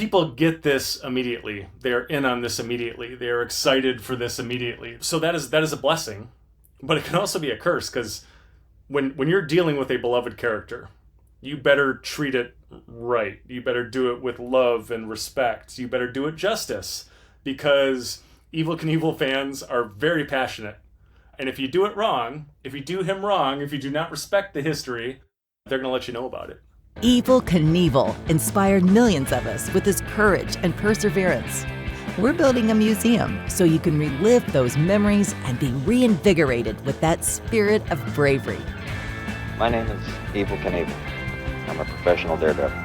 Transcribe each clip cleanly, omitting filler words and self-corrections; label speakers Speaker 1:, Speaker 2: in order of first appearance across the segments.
Speaker 1: people get this immediately. They're in on this immediately. They're excited for this immediately. So that is a blessing, but it can also be a curse because when you're dealing with a beloved character, you better treat it right. You better do it with love and respect. You better do it justice because Evel Knievel fans are very passionate. And if you do it wrong, if you do him wrong, if you do not respect the history, they're going to let you know about it.
Speaker 2: Evel Knievel inspired millions of us with his courage and perseverance. We're building a museum so you can relive those memories and be reinvigorated with that spirit of bravery.
Speaker 3: My name is Evel Knievel. I'm a professional daredevil.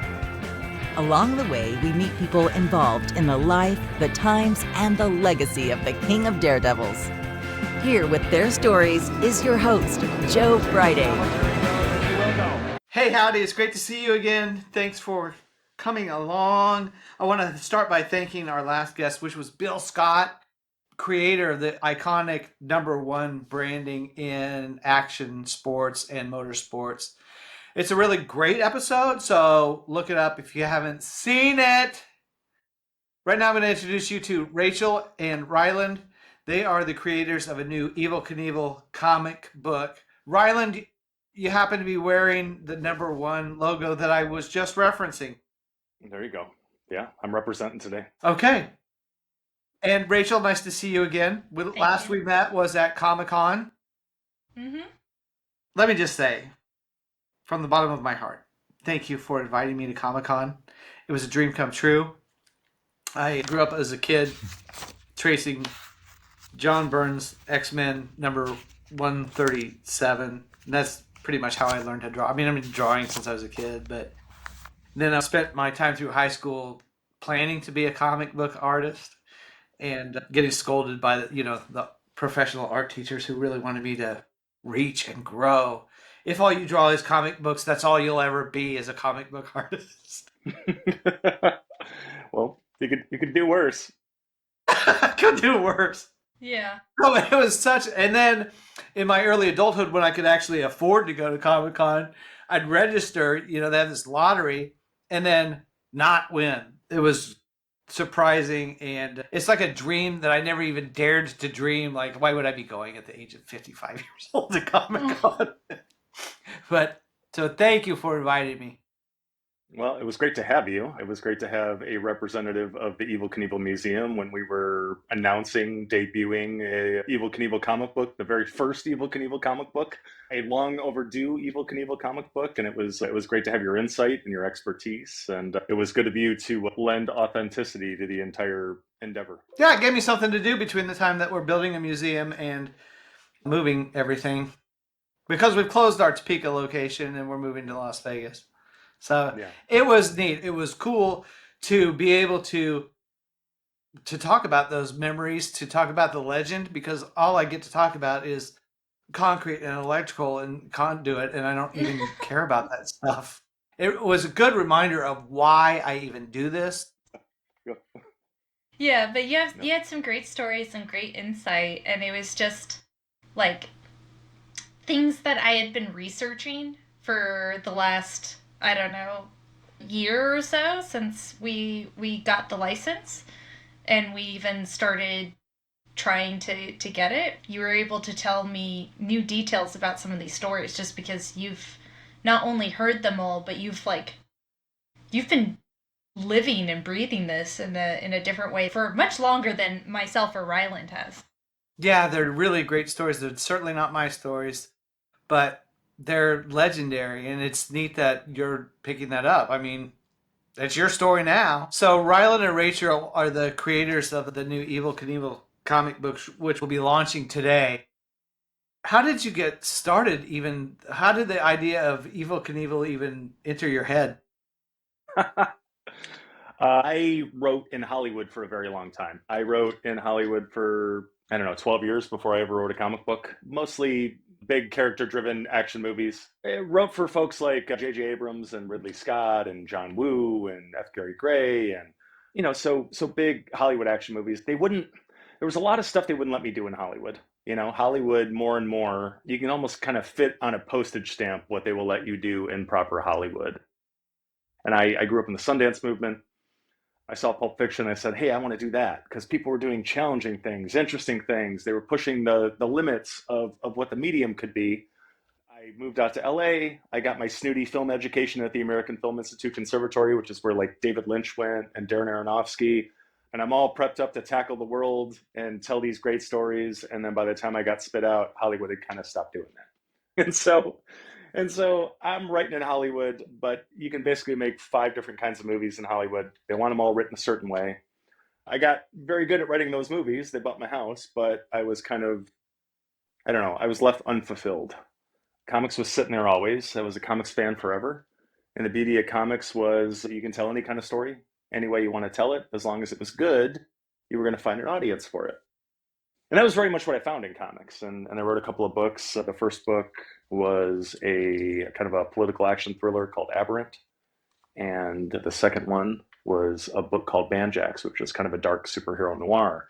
Speaker 2: Along the way, we meet people involved in the life, the times, and the legacy of the King of Daredevils. Here with their stories is your host, Joe Friday.
Speaker 4: Hey, howdy, it's great to see you again. Thanks for coming along. I want to start by thanking our last guest, which was Bill Scott, creator of the iconic #1 branding in action sports and motorsports. It's a really great episode, so look it up if you haven't seen it. Right now I'm going to introduce you to Rachel and Rylend. They are the creators of a new Evel Knievel comic book. Rylend, you happen to be wearing the #1 logo that I was just referencing.
Speaker 1: There you go. Yeah, I'm representing today.
Speaker 4: Okay. And Rachel, nice to see you again. Last we met was at Comic-Con.
Speaker 5: Mm-hmm.
Speaker 4: Let me just say, from the bottom of my heart, thank you for inviting me to Comic-Con. It was a dream come true. I grew up as a kid tracing John Byrne's X-Men number 137. And that's pretty much how I learned to draw. I mean, I've been drawing since I was a kid, but then I spent my time through high school planning to be a comic book artist and getting scolded by the professional art teachers who really wanted me to reach and grow. If all you draw is comic books, that's all you'll ever be as a comic book artist.
Speaker 1: Well, you could do worse.
Speaker 4: I could do worse.
Speaker 5: Yeah.
Speaker 4: Oh, it was such. And then in my early adulthood, when I could actually afford to go to Comic-Con, I'd register. They have this lottery, and then not win. It was surprising, and it's like a dream that I never even dared to dream. Like, why would I be going at the age of 55 years old to Comic-Con? But so thank you for inviting me.
Speaker 1: Well, it was great to have you. It was great to have a representative of the Evel Knievel Museum when we were announcing, debuting a Evel Knievel comic book, the very first Evel Knievel comic book, a long overdue Evel Knievel comic book. And it was great to have your insight and your expertise. And it was good of you to lend authenticity to the entire endeavor.
Speaker 4: Yeah, it gave me something to do between the time that we're building a museum and moving everything. Because we've closed our Topeka location and we're moving to Las Vegas. So yeah. It was neat. It was cool to be able to talk about those memories, to talk about the legend, because all I get to talk about is concrete and electrical and conduit, and I don't even care about that stuff. It was a good reminder of why I even do this.
Speaker 5: Yeah, but you had some great stories and great insight, and it was just like things that I had been researching for the last, I don't know, year or so since we got the license, and we even started trying to get it. You were able to tell me new details about some of these stories just because you've not only heard them all, but you've been living and breathing this in a different way for much longer than myself or Rylend has.
Speaker 4: Yeah, they're really great stories. They're certainly not my stories, but they're legendary, and it's neat that you're picking that up. I mean, it's your story now. So Rylend and Rachel are the creators of the new Evel Knievel comic book, which will be launching today. How did you get started even? How did the idea of Evel Knievel even enter your head?
Speaker 1: I wrote in Hollywood for a very long time. I wrote in Hollywood for, 12 years before I ever wrote a comic book. Mostly big character-driven action movies. I wrote for folks like J.J. Abrams and Ridley Scott and John Woo and F. Gary Gray and, so big Hollywood action movies. There was a lot of stuff they wouldn't let me do in Hollywood. Hollywood more and more, you can almost kind of fit on a postage stamp what they will let you do in proper Hollywood. And I grew up in the Sundance movement. I saw Pulp Fiction. I said, hey, I want to do that because people were doing challenging things, interesting things. They were pushing the limits of what the medium could be. I moved out to LA. I got my snooty film education at the American Film Institute Conservatory, which is where like David Lynch went and Darren Aronofsky. And I'm all prepped up to tackle the world and tell these great stories. And then by the time I got spit out, Hollywood had kind of stopped doing that. And so I'm writing in Hollywood, but you can basically make 5 different kinds of movies in Hollywood. They want them all written a certain way. I got very good at writing those movies. They bought my house, but I was kind of, I don't know, I was left unfulfilled. Comics was sitting there always. I was a comics fan forever. And the beauty of comics was you can tell any kind of story, any way you want to tell it. As long as it was good, you were going to find an audience for it. And that was very much what I found in comics. And I wrote a couple of books. The first book was a kind of a political action thriller called Aberrant. And the second one was a book called Banjax, which was kind of a dark superhero noir.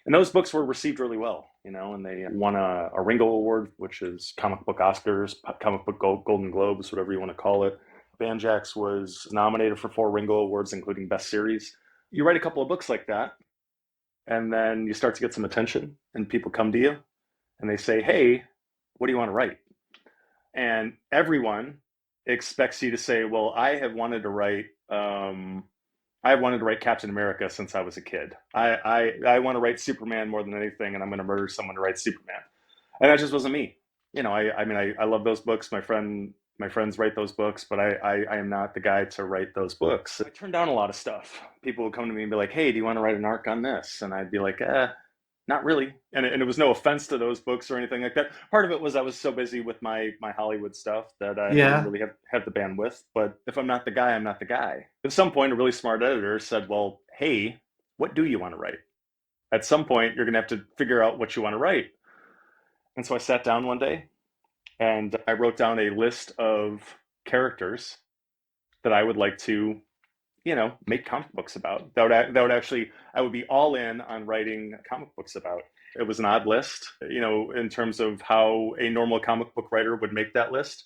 Speaker 1: And those books were received really well, and they won a Ringo Award, which is comic book Oscars, comic book Golden Globes, whatever you want to call it. Banjax was nominated for 4 Ringo Awards, including Best Series. You write a couple of books like that, and then you start to get some attention, and people come to you, and they say, hey, what do you want to write? And everyone expects you to say, well, I wanted to write Captain America since I was a kid. I want to write Superman more than anything, and I'm going to murder someone to write Superman. And that just wasn't me. I love those books. My friends write those books, but I am not the guy to write those books. I turned down a lot of stuff. People would come to me and be like, hey, do you want to write an arc on this? And I'd be like, not really. And it was no offense to those books or anything like that. Part of it was I was so busy with my Hollywood stuff that I didn't really have the bandwidth. But if I'm not the guy, I'm not the guy. At some point, a really smart editor said, well, hey, what do you want to write? At some point, you're going to have to figure out what you want to write. And so I sat down one day and I wrote down a list of characters that I would like to make comic books about. I would be all in on writing comic books about. It was an odd list, in terms of how a normal comic book writer would make that list.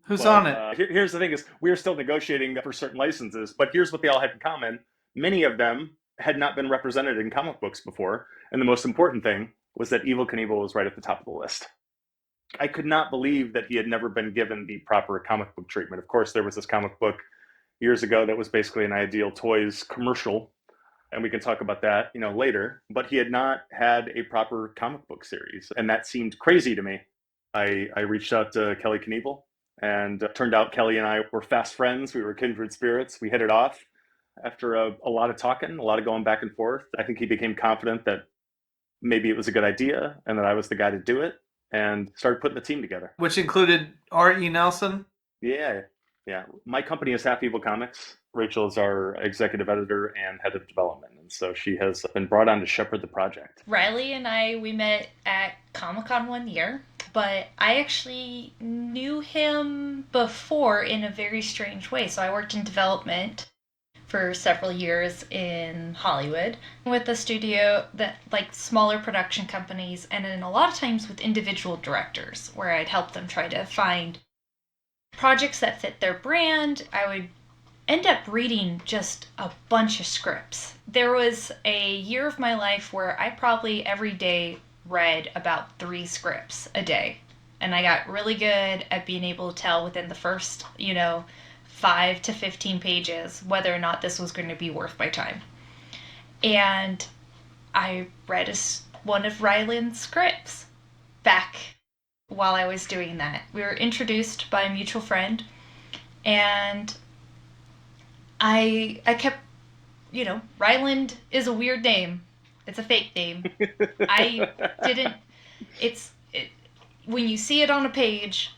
Speaker 4: Who's on it?
Speaker 1: Here's the thing is we are still negotiating for certain licenses, but here's what they all had in common. Many of them had not been represented in comic books before. And the most important thing was that Evel Knievel was right at the top of the list. I could not believe that he had never been given the proper comic book treatment. Of course, there was this comic book years ago that was basically an Ideal Toys commercial, and we can talk about that later, but he had not had a proper comic book series, and that seemed crazy to me. I reached out to Kelly Knievel, and turned out Kelly and I were fast friends. We were kindred spirits. We hit it off after a lot of talking, a lot of going back and forth. I think he became confident that maybe it was a good idea and that I was the guy to do it, and started putting the team together.
Speaker 4: Which included R.E. Nelson?
Speaker 1: Yeah. My company is Half Evil Comics. Rachel is our executive editor and head of development, and so she has been brought on to shepherd the project.
Speaker 5: Riley and I, we met at Comic-Con one year, but I actually knew him before in a very strange way. So I worked in development for several years in Hollywood with a studio that like smaller production companies, and then a lot of times with individual directors where I'd help them try to find projects that fit their brand. I would end up reading just a bunch of scripts. There was a year of my life where I probably every day read about 3 scripts a day. And I got really good at being able to tell within the first, 5 to 15 pages whether or not this was going to be worth my time. And I read one of Rylend's scripts back while I was doing that. We were introduced by a mutual friend, and I kept, Rylend is a weird name. It's a fake name. When you see it on a page,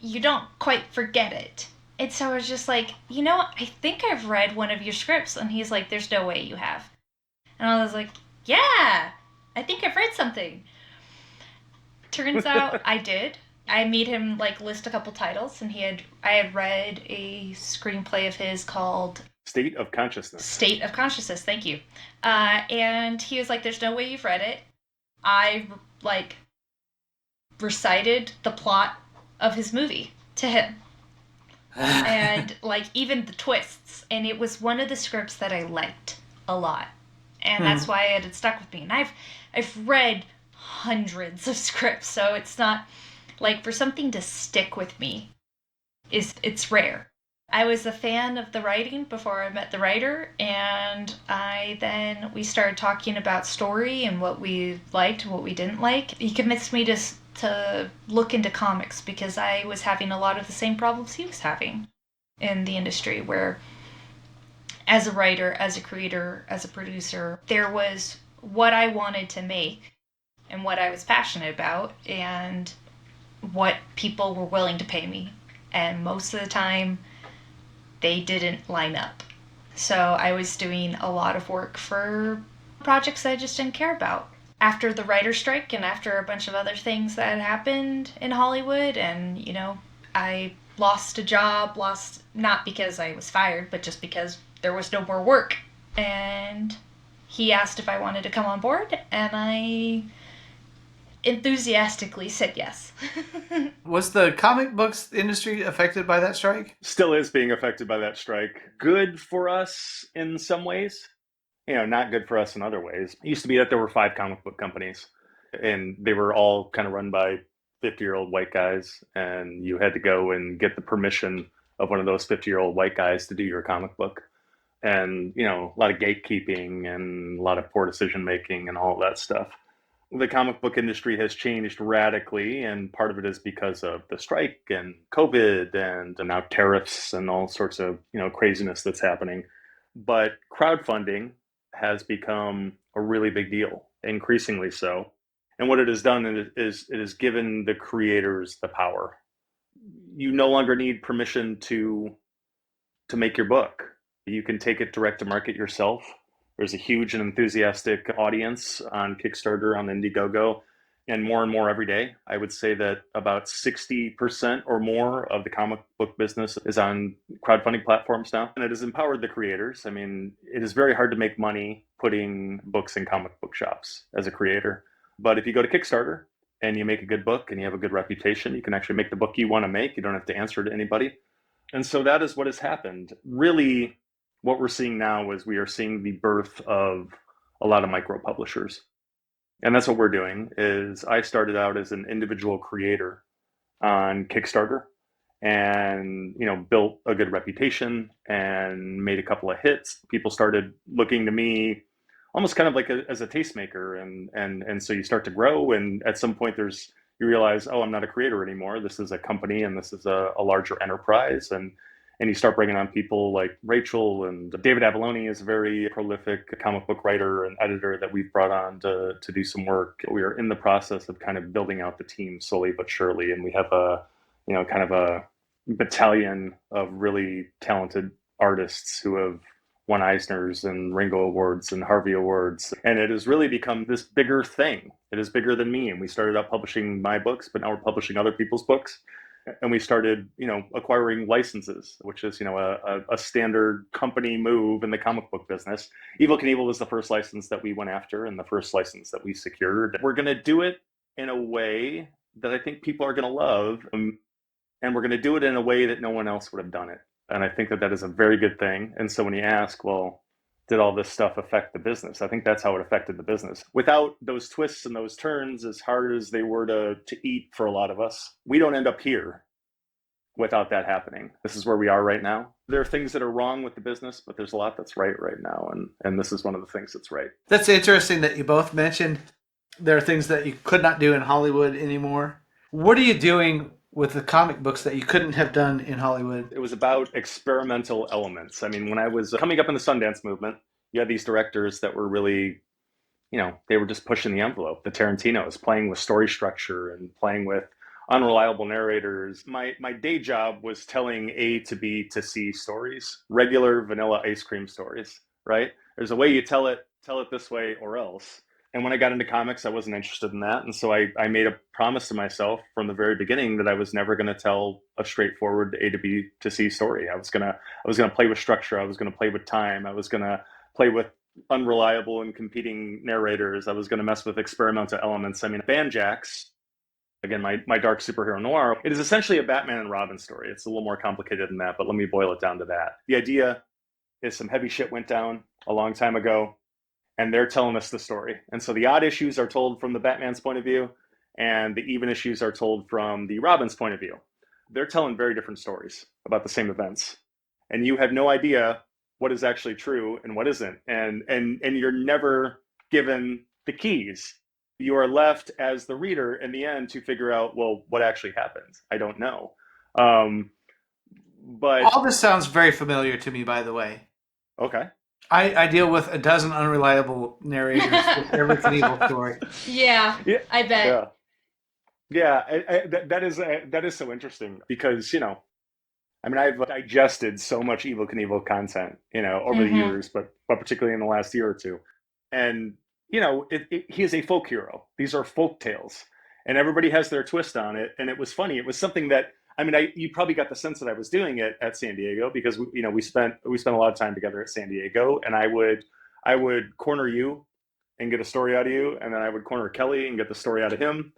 Speaker 5: you don't quite forget it. And so I was just like, I think I've read one of your scripts. And he's like, there's no way you have. And I was like, yeah, I think I've read something. Turns out I did. I made him list a couple titles, and I had read a screenplay of his called
Speaker 1: State of Consciousness.
Speaker 5: State of Consciousness, thank you. And he was like, there's no way you've read it. I recited the plot of his movie to him. and like even the twists. And it was one of the scripts that I liked a lot, and that's why it had stuck with me. And I've read hundreds of scripts, so it's not like for something to stick with me it's rare. I was a fan of the writing before I met the writer, and we started talking about story and what we liked, what we didn't like. He convinced me to look into comics because I was having a lot of the same problems he was having in the industry, where as a writer, as a creator, as a producer, there was what I wanted to make and what I was passionate about and what people were willing to pay me. And most of the time, they didn't line up. So I was doing a lot of work for projects that I just didn't care about. After the writer's strike and after a bunch of other things that had happened in Hollywood, and, I lost a job, not because I was fired, but just because there was no more work. And he asked if I wanted to come on board, and I enthusiastically said yes.
Speaker 4: Was the comic books industry affected by that strike?
Speaker 1: Still is being affected by that strike. Good for us in some ways, not good for us in other ways. It used to be that there were 5 comic book companies, and they were all kind of run by 50-year-old white guys, and you had to go and get the permission of one of those 50-year-old white guys to do your comic book. And, a lot of gatekeeping and a lot of poor decision making and all of that stuff. The comic book industry has changed radically, and part of it is because of the strike and COVID and now tariffs and all sorts of craziness that's happening. But crowdfunding has become a really big deal, increasingly so. And what it has done is it has given the creators the power. You no longer need permission to make your book. You can take it direct to market yourself. There's a huge and enthusiastic audience on Kickstarter, on Indiegogo, and more every day. I would say that about 60% or more of the comic book business is on crowdfunding platforms now. And it has empowered the creators. I mean, it is very hard to make money putting books in comic book shops as a creator. But if you go to Kickstarter and you make a good book and you have a good reputation, you can actually make the book you want to make. You don't have to answer to anybody. And so that is what has happened. Really, what we're seeing now is we are seeing the birth of a lot of micro publishers. And that's what we're doing. Is I started out as an individual creator on Kickstarter and built a good reputation and made a couple of hits. People started looking to me almost kind of like as a tastemaker, and so you start to grow, and at some point you realize, oh, I'm not a creator anymore. This is a company, and this is a larger enterprise, and you start bringing on people like Rachel, and David Avalone is a very prolific comic book writer and editor that we've brought on to do some work. We are in the process of kind of building out the team slowly but surely, and we have kind of a battalion of really talented artists who have won Eisners and Ringo Awards and Harvey Awards. And it has really become this bigger thing. It is bigger than me. And we started out publishing my books, but now we're publishing other people's books. And we started, acquiring licenses, which is, a standard company move in the comic book business. Evel Knievel was the first license that we went after and the first license that we secured. We're going to do it in a way that I think people are going to love. And we're going to do it in a way that no one else would have done it. And I think that is a very good thing. And so when you ask, well, did all this stuff affect the business? I think that's how it affected the business. Without those twists and those turns, as hard as they were to eat for a lot of us, we don't end up here without that happening. This is where we are right now. There are things that are wrong with the business, but there's a lot that's right now. And this is one of the things that's right.
Speaker 4: That's interesting that you both mentioned there are things that you could not do in Hollywood anymore. What are you doing with the comic books that you couldn't have done in Hollywood?
Speaker 1: It was about experimental elements. I mean, when I was coming up in the Sundance movement, you had these directors that were really, they were just pushing the envelope. The Tarantinos, playing with story structure and playing with unreliable narrators. My day job was telling A to B to C stories, regular vanilla ice cream stories, right? There's a way you tell it this way or else. And when I got into comics, I wasn't interested in that. And so I made a promise to myself from the very beginning that I was never going to tell a straightforward A to B to C story. I was going to play with structure. I was going to play with time. I was going to play with unreliable and competing narrators. I was going to mess with experimental elements. I mean, Banjax, again, my dark superhero noir. It is essentially a Batman and Robin story. It's a little more complicated than that, but let me boil it down to that. The idea is some heavy shit went down a long time ago, and they're telling us the story. And so the odd issues are told from the Batman's point of view, and the even issues are told from the Robin's point of view. They're telling very different stories about the same events, and you have no idea what is actually true and what isn't. And you're never given the keys. You are left as the reader in the end to figure out, well, what actually happened. I don't know. But
Speaker 4: all this sounds very familiar to me, by the way.
Speaker 1: Okay.
Speaker 4: I deal with a dozen unreliable narrators with every Knievel story.
Speaker 5: Yeah, I bet.
Speaker 1: That is so interesting because, I mean, I've digested so much Evel Knievel content, over the years, but particularly in the last year or two. And, he is a folk hero. These are folk tales, and everybody has their twist on it. And it was funny. It was something that, I mean, you probably got the sense that I was doing it at San Diego because we spent a lot of time together at San Diego, and I would corner you and get a story out of you, and then I would corner Kelly and get the story out of him.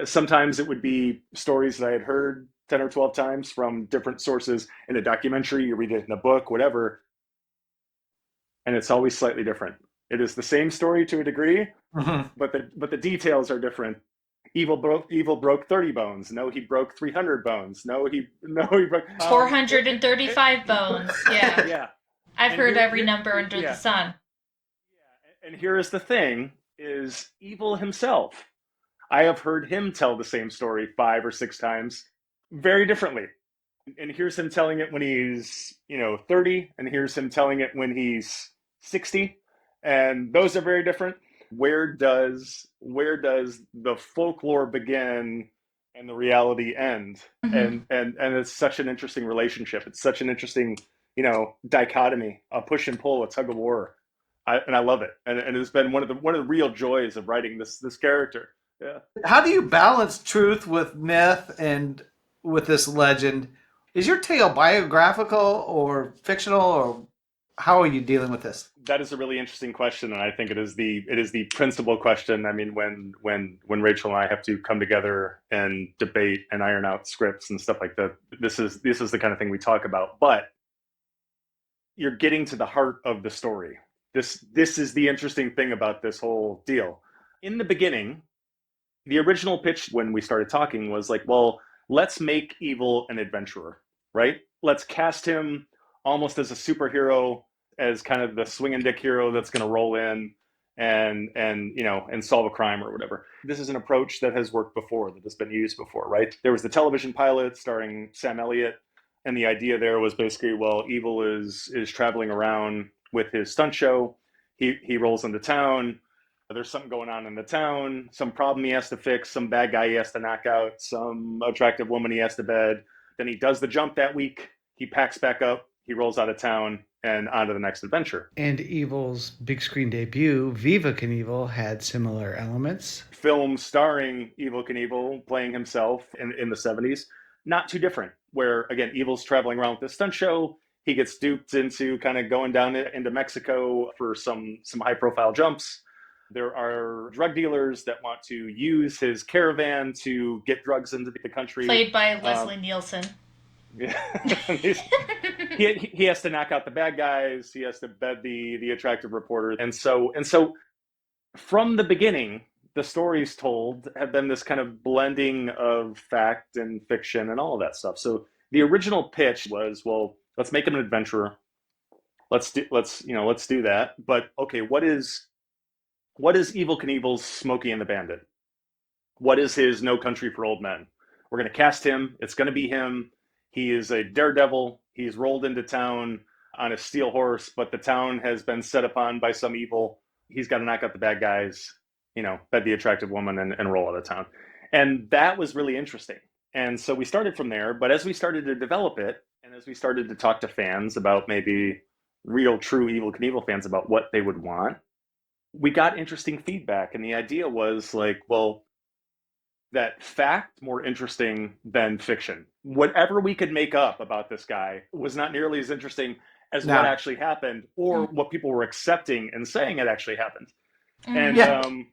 Speaker 1: Sometimes it would be stories that I had heard 10 or 12 times from different sources in a documentary, you read it in a book, whatever, and it's always slightly different. It is the same story to a degree, but the details are different. Evel broke 30 bones. No, he broke 300 bones. No, he broke
Speaker 5: 435 bones. Yeah.
Speaker 1: Yeah.
Speaker 5: I've heard every number under the sun.
Speaker 1: Yeah. And here is the thing, is Evel himself. I have heard him tell the same story 5 or 6 times very differently. And here's him telling it when he's, 30, and here's him telling it when he's 60. And those are very different. Where does the folklore begin and the reality end? And it's such an interesting relationship. It's such an interesting, dichotomy, a push and pull, a tug of war. I love it. And it's been one of the real joys of writing this character. Yeah.
Speaker 4: How do you balance truth with myth and with this legend? Is your tale biographical or fictional, or how are you dealing with this?
Speaker 1: That is a really interesting question, and I think it is the principal question. I mean, when Rachel and I have to come together and debate and iron out scripts and stuff like that, this is the kind of thing we talk about. But you're getting to the heart of the story. This is the interesting thing about this whole deal. In the beginning, the original pitch when we started talking was like, well, let's make Evel an adventurer, right? Let's cast him almost as a superhero, as kind of the swinging dick hero that's going to roll in and solve a crime or whatever. This is an approach that has worked before, that has been used before, right? There was the television pilot starring Sam Elliott, and the idea there was basically, well, Evel is traveling around with his stunt show. He rolls into town. There's something going on in the town, some problem he has to fix, some bad guy he has to knock out, some attractive woman he has to bed. Then he does the jump that week. He packs back up. He rolls out of town and on to the next adventure.
Speaker 4: And Evel's big screen debut, Viva Knievel, had similar elements.
Speaker 1: Film starring Evel Knievel playing himself in the 70s. Not too different, where, again, Evel's traveling around with this stunt show. He gets duped into kind of going down into Mexico for some high-profile jumps. There are drug dealers that want to use his caravan to get drugs into the country.
Speaker 5: Played by Leslie Nielsen.
Speaker 1: Yeah. he has to knock out the bad guys. He has to bed the attractive reporter. And so from the beginning, the stories told have been this kind of blending of fact and fiction and all of that stuff. So the original pitch was, well, let's make him an adventurer. Let's do that. But okay, what is Evel Knievel's Smokey and the Bandit? What is his No Country for Old Men? We're going to cast him. It's going to be him. He is a daredevil. He's rolled into town on a steel horse, but the town has been set upon by some evil. He's got to knock out the bad guys, bed the attractive woman and roll out of town. And that was really interesting. And so we started from there. But as we started to develop it, and as we started to talk to fans about maybe real, true Evel Knievel fans about what they would want, we got interesting feedback. And the idea was like, well, that fact more interesting than fiction. Whatever we could make up about this guy was not nearly as interesting as what actually happened or what people were accepting and saying it actually happened. And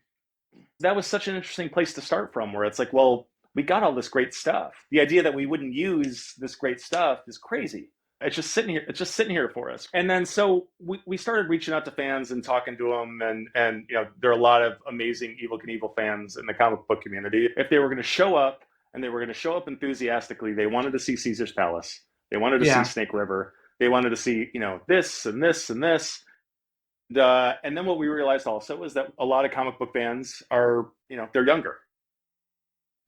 Speaker 1: That was such an interesting place to start from, where it's like, well, we got all this great stuff. The idea that we wouldn't use this great stuff is crazy. It's just sitting here. It's just sitting here for us. And then so we started reaching out to fans and talking to them. And there are a lot of amazing Evel Knievel fans in the comic book community. If they were going to show up and they were going to show up enthusiastically, they wanted to see Caesar's Palace. They wanted to see Snake River. They wanted to see this and this and this. And then what we realized also was that a lot of comic book fans are, they're younger.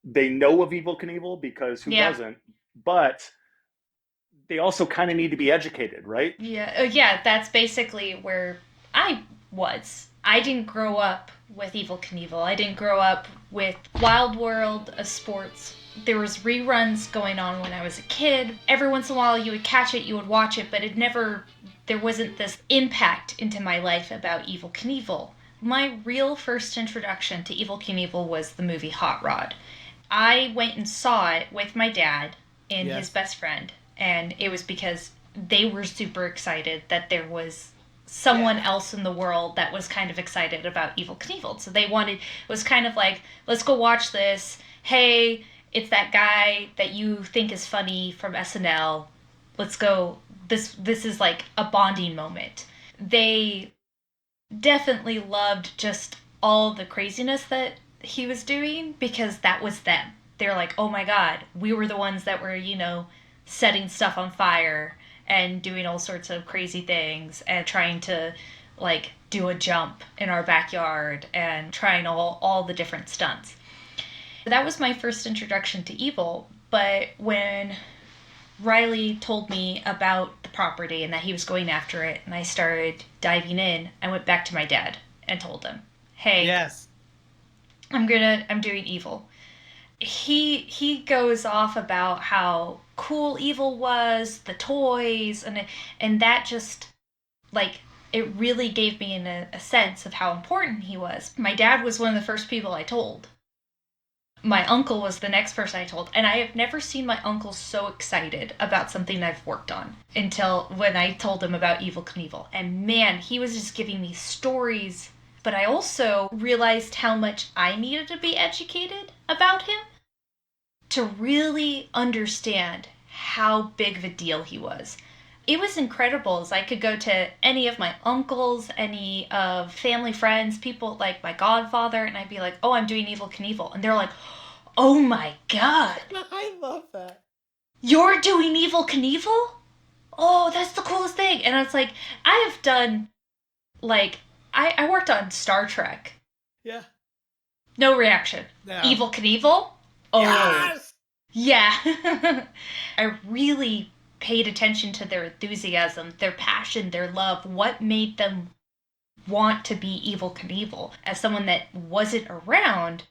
Speaker 1: They know of Evel Knievel because who doesn't? But they also kind of need to be educated, right?
Speaker 5: Yeah, that's basically where I was. I didn't grow up with Evel Knievel. I didn't grow up with Wild World of Sports. There was reruns going on when I was a kid. Every once in a while you would catch it, you would watch it, but there wasn't this impact into my life about Evel Knievel. My real first introduction to Evel Knievel was the movie Hot Rod. I went and saw it with my dad and his best friend, and it was because they were super excited that there was someone else in the world that was kind of excited about Evel Knievel. So it was kind of like, let's go watch this. Hey, it's that guy that you think is funny from SNL. Let's go. This is like a bonding moment. They definitely loved just all the craziness that he was doing because that was them. They're like, oh my God, we were the ones that were, setting stuff on fire and doing all sorts of crazy things and trying to do a jump in our backyard and trying all the different stunts. That was my first introduction to Evel, but when Riley told me about the property and that he was going after it and I started diving in, I went back to my dad and told him, hey, I'm doing Evel. He goes off about how cool Evel was, the toys, and that just, it really gave me a sense of how important he was. My dad was one of the first people I told. My uncle was the next person I told, and I have never seen my uncle so excited about something I've worked on until when I told him about Evel Knievel. And man, he was just giving me stories, but I also realized how much I needed to be educated about him to really understand how big of a deal he was. It was incredible as I could go to any of my uncles, any of family friends, people like my godfather, and I'd be like, oh, I'm doing Evel Knievel. And they're like, oh my God.
Speaker 4: I love that.
Speaker 5: You're doing Evel Knievel? Oh, that's the coolest thing. And I was like, I have done, I worked on Star Trek.
Speaker 4: Yeah.
Speaker 5: No reaction.
Speaker 4: No.
Speaker 5: Evel Knievel? Oh.
Speaker 4: Yes!
Speaker 5: Yeah. I really paid attention to their enthusiasm, their passion, their love, what made them want to be Evel Knievel. As someone that wasn't around,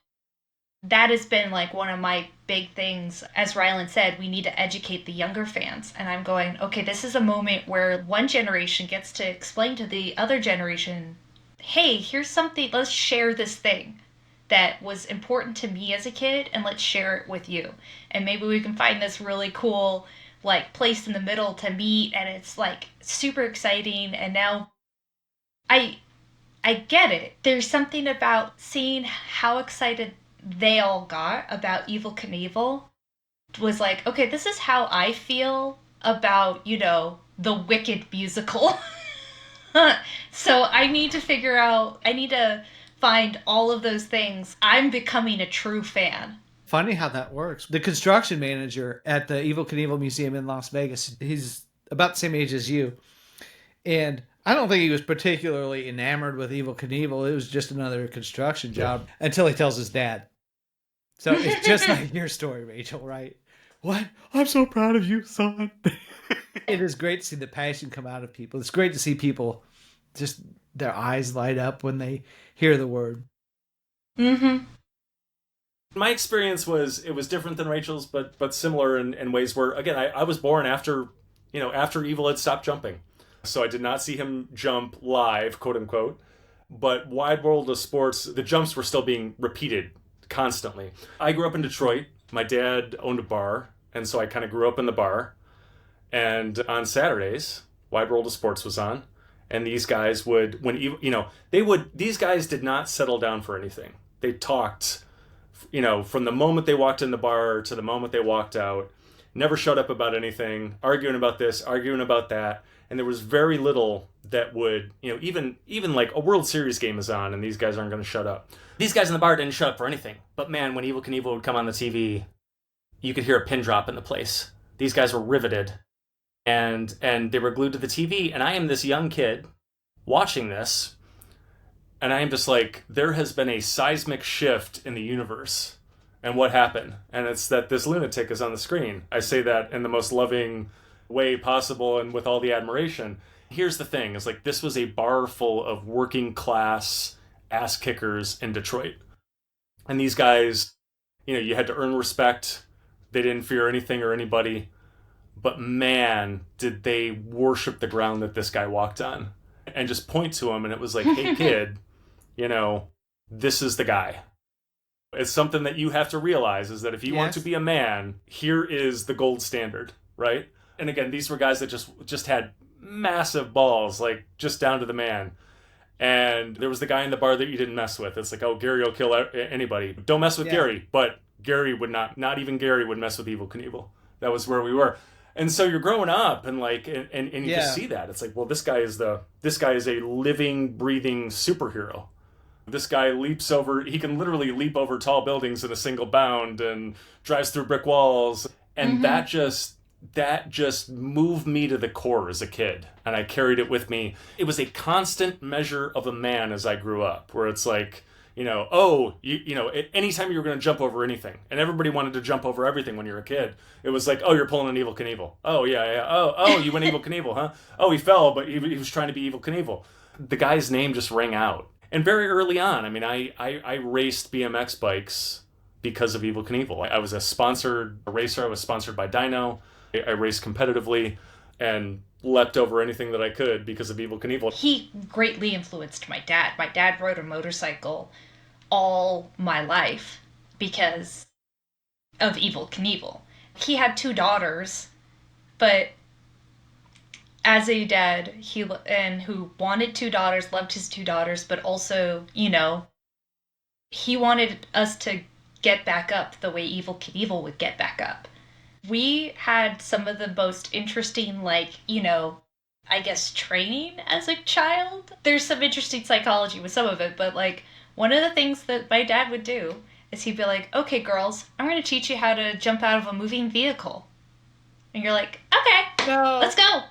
Speaker 5: that has been one of my big things. As Rylend said, we need to educate the younger fans. And I'm going, okay, this is a moment where one generation gets to explain to the other generation, hey, here's something, let's share this thing that was important to me as a kid, and let's share it with you. And maybe we can find this really cool place in the middle to meet, and it's super exciting. And now I get it. There's something about seeing how excited they all got about Evel Knievel was okay, this is how I feel about, the Wicked musical. So I need to find all of those things. I'm becoming a true fan.
Speaker 4: Funny how that works. The construction manager at the Evel Knievel Museum in Las Vegas, he's about the same age as you. And I don't think he was particularly enamored with Evel Knievel. It was just another construction job until he tells his dad. So it's just like your story, Rachel, right? What? I'm so proud of you, son. It is great to see the passion come out of people. It's great to see people just their eyes light up when they hear the word.
Speaker 5: Mm-hmm.
Speaker 1: My experience was different than Rachel's, but similar in ways where, again, I was born after Evel had stopped jumping. So I did not see him jump live, quote unquote. But Wide World of Sports, the jumps were still being repeated constantly. I grew up in Detroit. My dad owned a bar, and so I kind of grew up in the bar. And on Saturdays, Wide World of Sports was on. And these guys these guys did not settle down for anything. They talked, from the moment they walked in the bar to the moment they walked out. Never shut up about anything, arguing about this, arguing about that. And there was very little that would, even like a World Series game is on and these guys aren't going to shut up. These guys in the bar didn't shut up for anything. But man, when Evel Knievel would come on the TV, you could hear a pin drop in the place. These guys were riveted. And they were glued to the TV. And I am this young kid watching this. And I am just like, there has been a seismic shift in the universe. And what happened? And it's that this lunatic is on the screen. I say that in the most loving way possible and with all the admiration. Here's the thing, is like this was a bar full of working class ass kickers in Detroit. And these guys, you had to earn respect. They didn't fear anything or anybody. But man, did they worship the ground that this guy walked on. And just point to him and it was like, hey kid, this is the guy. It's something that you have to realize is that if you want to be a man, here is the gold standard, right? And again, these were guys that just had massive balls, like just down to the man. And there was the guy in the bar that you didn't mess with. It's like, oh, Gary will kill anybody. Don't mess with Gary. But Gary would not even Gary would mess with Evel Knievel. That was where we were. And so you're growing up and like, and you just see that. It's like, well, this guy is a living, breathing superhero. This guy he can literally leap over tall buildings in a single bound and drives through brick walls. And that just moved me to the core as a kid. And I carried it with me. It was a constant measure of a man as I grew up, where it's like, anytime you were going to jump over anything, and everybody wanted to jump over everything when you're a kid, it was like, oh, you're pulling an Evel Knievel. Oh, yeah. Oh, you went Evel Knievel, huh? Oh, he fell, but he was trying to be Evel Knievel. The guy's name just rang out. And very early on, I mean, I raced BMX bikes because of Evel Knievel. I was a sponsored racer. I was sponsored by Dyno. I raced competitively and leapt over anything that I could because of Evel Knievel.
Speaker 5: He greatly influenced my dad. My dad rode a motorcycle all my life because of Evel Knievel. He had 2 daughters, but as a dad, who wanted 2 daughters, loved his 2 daughters, but also, he wanted us to get back up the way Evel Knievel would get back up. We had some of the most interesting, I guess, training as a child. There's some interesting psychology with some of it, but one of the things that my dad would do is he'd be like, okay, girls, I'm going to teach you how to jump out of a moving vehicle. And you're like, okay, let's go.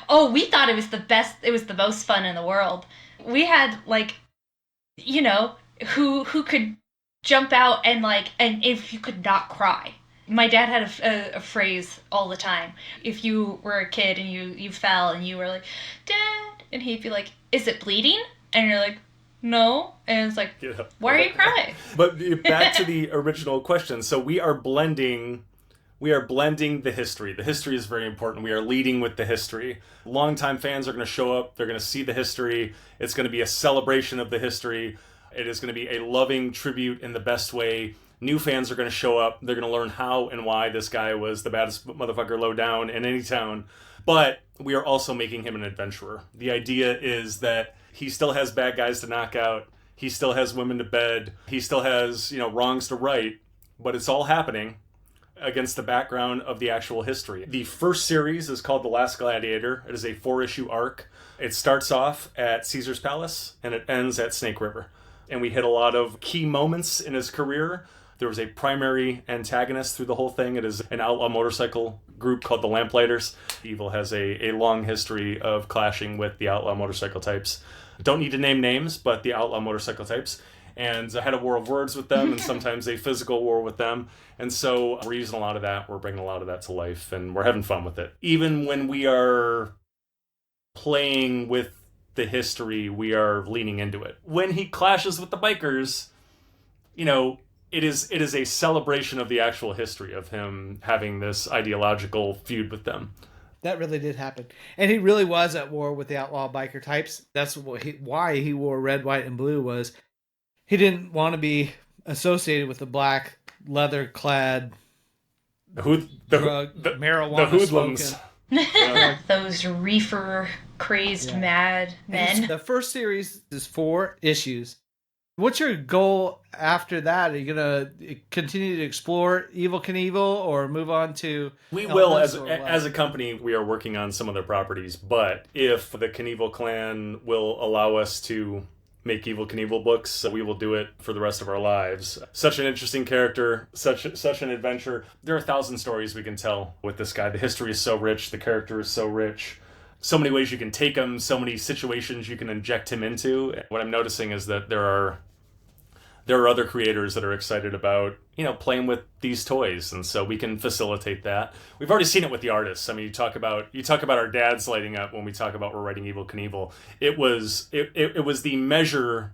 Speaker 5: Oh, we thought it was the best. It was the most fun in the world. We had who could jump out and if you could not cry. My dad had a phrase all the time. If you were a kid and you fell and you were like, Dad, and he'd be like, is it bleeding? And you're like, no. And it's like, why are you crying?
Speaker 1: But back to the original question. So we are blending the history. The history is very important. We are leading with the history. Longtime fans are going to show up. They're going to see the history. It's going to be a celebration of the history. It is going to be a loving tribute in the best way. New fans are going to show up. They're going to learn how and why this guy was the baddest motherfucker low down in any town. But we are also making him an adventurer. The idea is that he still has bad guys to knock out. He still has women to bed. He still has, wrongs to right. But it's all happening against the background of the actual history. The first series is called The Last Gladiator. It is a 4-issue arc. It starts off at Caesar's Palace and it ends at Snake River. And we hit a lot of key moments in his career. There was a primary antagonist through the whole thing. It is an outlaw motorcycle group called the Lamplighters. Evel has a long history of clashing with the outlaw motorcycle types. Don't need to name names, but the outlaw motorcycle types. And I had a war of words with them and sometimes a physical war with them. And so we're using a lot of that. We're bringing a lot of that to life and we're having fun with it. Even when we are playing with the history, we are leaning into it. When he clashes with the bikers, it is a celebration of the actual history of him having this ideological feud with them.
Speaker 4: That really did happen. And he really was at war with the outlaw biker types. That's why he wore red, white, and blue was he didn't want to be associated with the black, leather-clad, marijuana
Speaker 1: the hoodlums.
Speaker 5: Those reefer-crazed mad men.
Speaker 4: The first series is 4 issues. What's your goal after that? Are you gonna continue to explore Evel Knievel or move on to?
Speaker 1: We will,
Speaker 4: Elvis
Speaker 1: as a company, we are working on some other properties. But if the Knievel clan will allow us to make Evel Knievel books, we will do it for the rest of our lives. Such an interesting character, such an adventure. There are 1,000 stories we can tell with this guy. The history is so rich, the character is so rich. So many ways you can take him, so many situations you can inject him into. What I'm noticing is that there are other creators that are excited about, playing with these toys, and so we can facilitate that. We've already seen it with the artists. I mean, you talk about our dads lighting up when we talk about we're writing Evel Knievel. It was the measure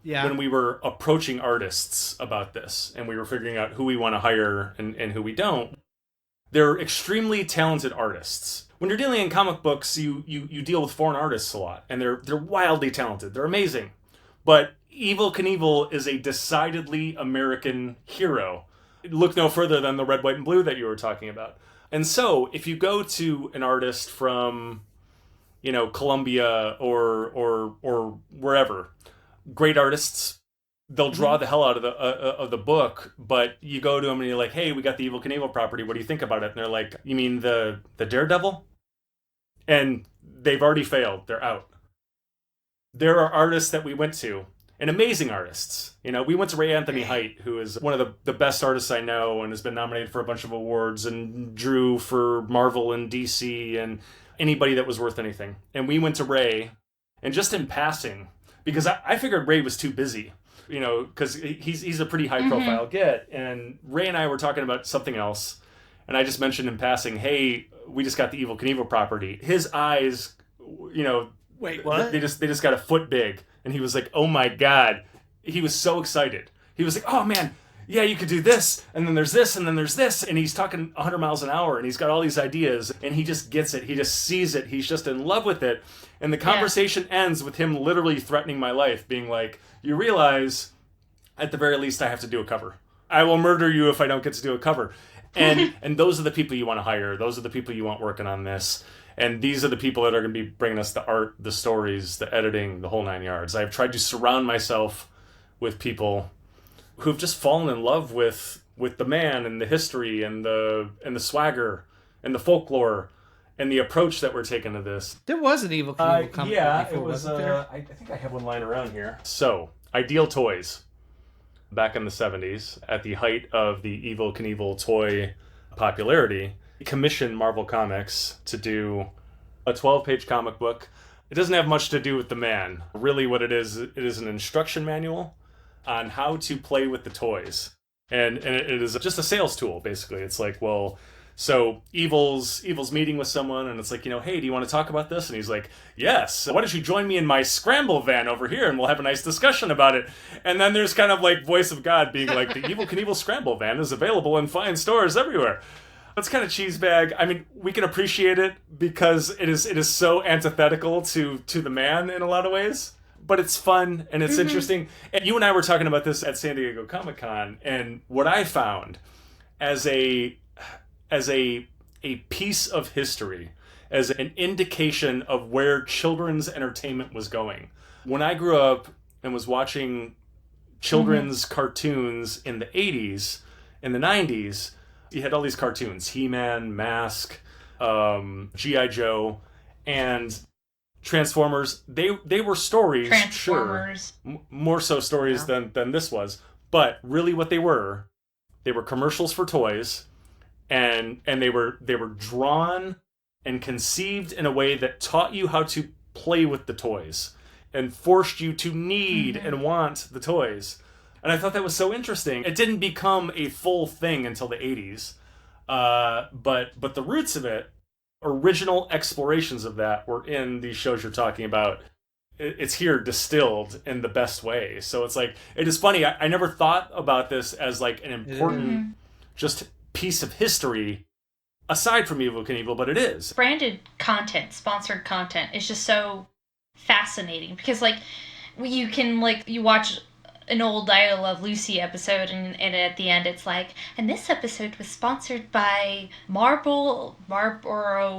Speaker 1: when we were approaching artists about this, and we were figuring out who we want to hire and who we don't. They're extremely talented artists. When you're dealing in comic books, you deal with foreign artists a lot, and they're wildly talented. They're amazing, but Evel Knievel is a decidedly American hero. Look no further than the red, white, and blue that you were talking about. And so, if you go to an artist from, Colombia or wherever, great artists, they'll draw the hell out of the book. But you go to them and you're like, "Hey, we got the Evel Knievel property. What do you think about it?" And they're like, "You mean the Daredevil?" And they've already failed. They're out. There are artists that we went to. And amazing artists. We went to Ray Anthony Height, who is one of the best artists I know and has been nominated for a bunch of awards and drew for Marvel and DC and anybody that was worth anything. And we went to Ray, and just in passing, because I figured Ray was too busy, because he's a pretty high-profile get. And Ray and I were talking about something else, and I just mentioned in passing, hey, we just got the Evel Knievel property. His eyes,
Speaker 4: Wait, what?
Speaker 1: They just got a foot big. And he was like, oh my God. He was so excited. He was like, oh man, yeah, you could do this. And then there's this, and then there's this. And he's talking 100 miles an hour, and he's got all these ideas. And he just gets it. He just sees it. He's just in love with it. And the conversation ends with him literally threatening my life, being like, you realize, at the very least, I have to do a cover. I will murder you if I don't get to do a cover. And those are the people you want to hire. Those are the people you want working on this. And these are the people that are going to be bringing us the art, the stories, the editing, the whole 9 yards. I've tried to surround myself with people who've just fallen in love with the man and the history and the swagger and the folklore and the approach that we're taking to this.
Speaker 4: There was an Evel Knievel comic
Speaker 1: yeah,
Speaker 4: before,
Speaker 1: it was.
Speaker 4: wasn't there?
Speaker 1: I think I have one lying around here. So, Ideal Toys, back in the 70s, at the height of the Evel Knievel toy popularity, commissioned Marvel Comics to do a 12-page comic book. It doesn't have much to do with the man. Really what it is an instruction manual on how to play with the toys. And it is just a sales tool, basically. It's like, well, so Evel's meeting with someone, and it's like, hey, do you want to talk about this? And he's like, yes. Why don't you join me in my scramble van over here, and we'll have a nice discussion about it. And then there's kind of like voice of God being like, the Evel Knievel scramble van is available in fine stores everywhere. That's kind of cheese bag. I mean, we can appreciate it because it is so antithetical to the man in a lot of ways. But it's fun and it's interesting. And you and I were talking about this at San Diego Comic-Con, and what I found as a piece of history, as an indication of where children's entertainment was going. When I grew up and was watching children's cartoons in the 80s, in the 90s, you had all these cartoons, He-Man, Mask, G.I. Joe, and Transformers. They were stories,
Speaker 5: Transformers.
Speaker 1: Sure, more so stories than this was. But really what they were commercials for toys, and they were drawn and conceived in a way that taught you how to play with the toys and forced you to need and want the toys. And I thought that was so interesting. It didn't become a full thing until the 80s. But the roots of it, original explorations of that, were in these shows you're talking about. It's here distilled in the best way. So it's like, it is funny. I never thought about this as like an important just piece of history aside from Evel Knievel, but it is.
Speaker 5: Branded content, sponsored content is just so fascinating because you can you watch an old I Love Lucy episode, and at the end it's like, and this episode was sponsored by Marlboro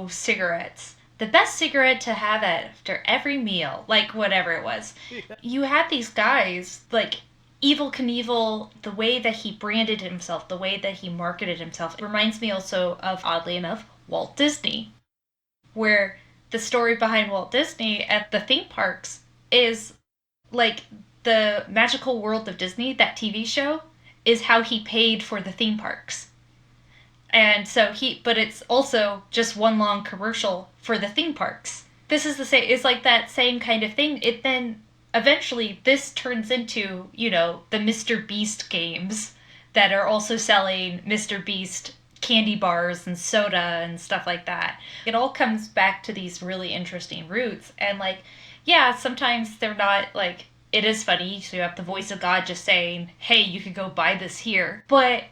Speaker 5: cigarettes. the best cigarette to have after every meal, like whatever it was. You had these guys, like Evel Knievel, the way that he branded himself, the way that he marketed himself, it reminds me also of, oddly enough, Walt Disney, where the story behind Walt Disney at the theme parks is like the Magical World of Disney, that TV show, is how he paid for the theme parks. And so but it's also just one long commercial for the theme parks. This is the same, it's like that same kind of thing. It then, eventually, this turns into, the Mr. Beast games that are also selling Mr. Beast candy bars and soda and stuff like that. It all comes back to these really interesting roots. And, yeah, sometimes they're not, it is funny. So you have the voice of God just saying, hey, you could go buy this here. But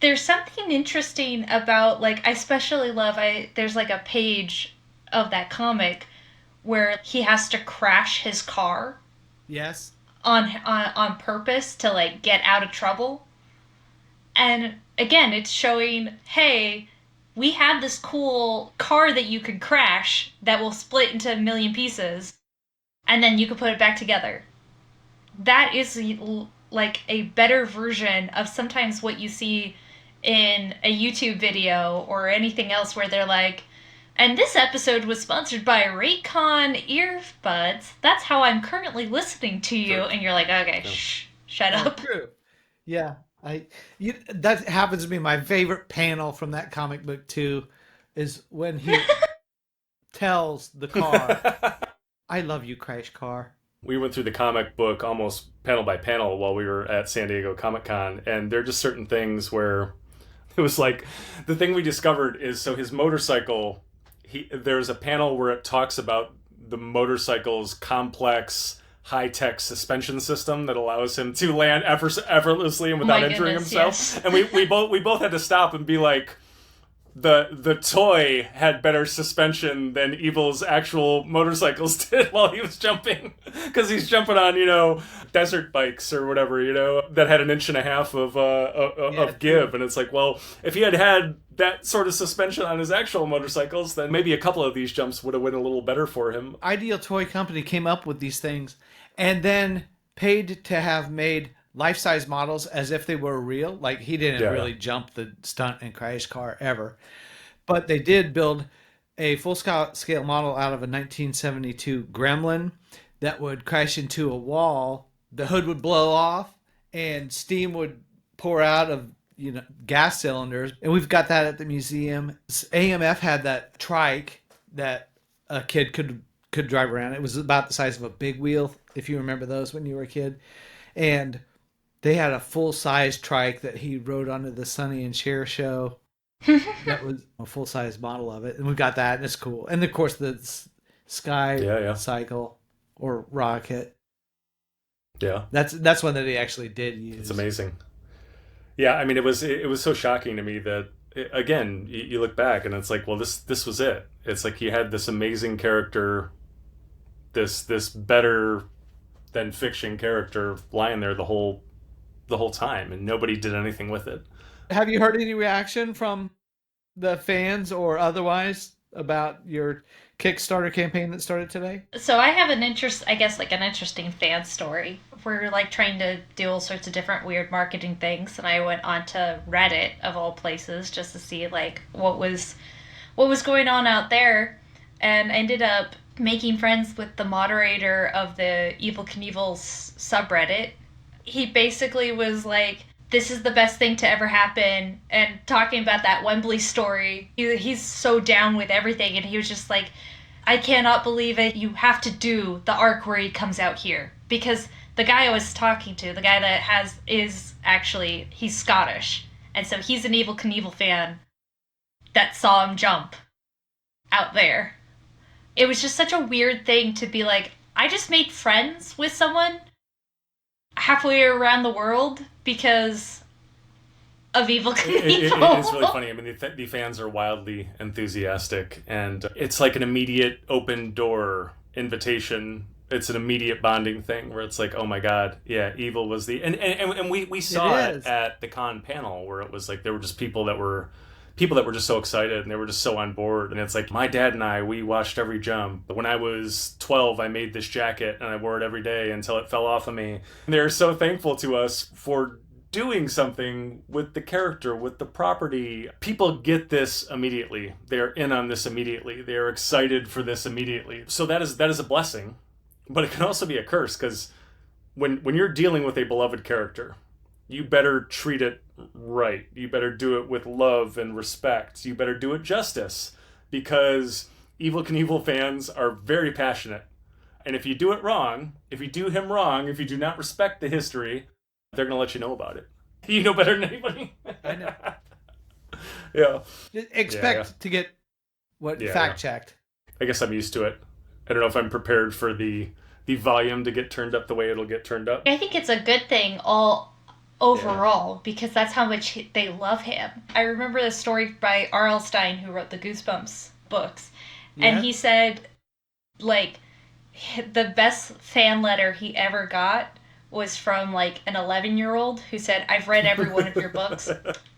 Speaker 5: there's something interesting about, I especially love, there's a page of that comic where he has to crash his car.
Speaker 4: Yes.
Speaker 5: On purpose to, get out of trouble. And again, it's showing, hey, we have this cool car that you could crash that will split into a million pieces, and then you can put it back together. That is a better version of sometimes what you see in a YouTube video or anything else where they're like, and this episode was sponsored by Raycon earbuds. That's how I'm currently listening to you. And you're like, okay, shut up.
Speaker 4: True. Yeah. That happens to be my favorite panel from that comic book too, is when he tells the car, I love you, Crash Car.
Speaker 1: We went through the comic book almost panel by panel while we were at San Diego Comic-Con, and there are just certain things where it was the thing we discovered is, so his motorcycle, there's a panel where it talks about the motorcycle's complex high-tech suspension system that allows him to land effortlessly and without injuring himself. Yes. And we both had to stop and be like, the toy had better suspension than Evel's actual motorcycles did while he was jumping, because he's jumping on desert bikes or whatever that had 1.5 inches of give, and it's like, well, if he had that sort of suspension on his actual motorcycles, then maybe a couple of these jumps would have went a little better for him.
Speaker 4: Ideal Toy Company came up with these things and then paid to have made life-size models as if they were real. He didn't really jump the stunt and crash car ever. But they did build a full-scale model out of a 1972 Gremlin that would crash into a wall. The hood would blow off and steam would pour out of gas cylinders. And we've got that at the museum. AMF had that trike that a kid could drive around. It was about the size of a big wheel, if you remember those when you were a kid. And they had a full-size trike that he rode onto the Sonny and Cher show. That was a full-size model of it. And we've got that, and it's cool. And, of course, the Sky Cycle or Rocket.
Speaker 1: Yeah.
Speaker 4: That's one that he actually did use.
Speaker 1: It's amazing. Yeah, I mean, it was so shocking to me that, again, you look back, and it's like, well, this was it. It's like he had this amazing character, this better than fiction character lying there the whole time, and nobody did anything with it.
Speaker 4: Have you heard any reaction from the fans or otherwise about your Kickstarter campaign that started today?
Speaker 5: So I have an interesting fan story. We're trying to do all sorts of different weird marketing things, and I went onto Reddit of all places just to see what was going on out there, and I ended up making friends with the moderator of the Evel Knievel's subreddit. He basically was like, this is the best thing to ever happen, and talking about that Wembley story. He's so down with everything, and he was just like, I cannot believe it. You have to do the arc where he comes out here. Because the guy I was talking to, the guy that he's Scottish. And so he's an Evel Knievel fan that saw him jump out there. It was just such a weird thing to be like, I just made friends with someone halfway around the world because of Evel Knievel.
Speaker 1: It's really funny. I mean, the fans are wildly enthusiastic, and it's like an immediate open door invitation. It's an immediate bonding thing where it's like, oh my god, yeah, Evel was and we saw it at the con panel where it was like there were just people that were people that were just so excited and they were just so on board. And it's like, my dad and I, we watched every jump. When I was 12, I made this jacket and I wore it every day until it fell off of me. And they're so thankful to us for doing something with the character, with the property. People get this immediately. They're in on this immediately. They're excited for this immediately. So that is a blessing, but it can also be a curse, because when you're dealing with a beloved character, you better treat it right. You better do it with love and respect. You better do it justice, because Evel Knievel fans are very passionate. And if you do it wrong, if you do him wrong, if you do not respect the history, they're going to let you know about it. You know better than anybody.
Speaker 4: I know.
Speaker 1: Yeah.
Speaker 4: Expect to get fact checked.
Speaker 1: I guess I'm used to it. I don't know if I'm prepared for the volume to get turned up the way it'll get turned up.
Speaker 5: I think it's a good thing overall, because that's how much they love him. I remember the story by R.L. Stine, who wrote the Goosebumps books, and he said, like, the best fan letter he ever got was from, like, an 11-year-old who said, "I've read every one of your books.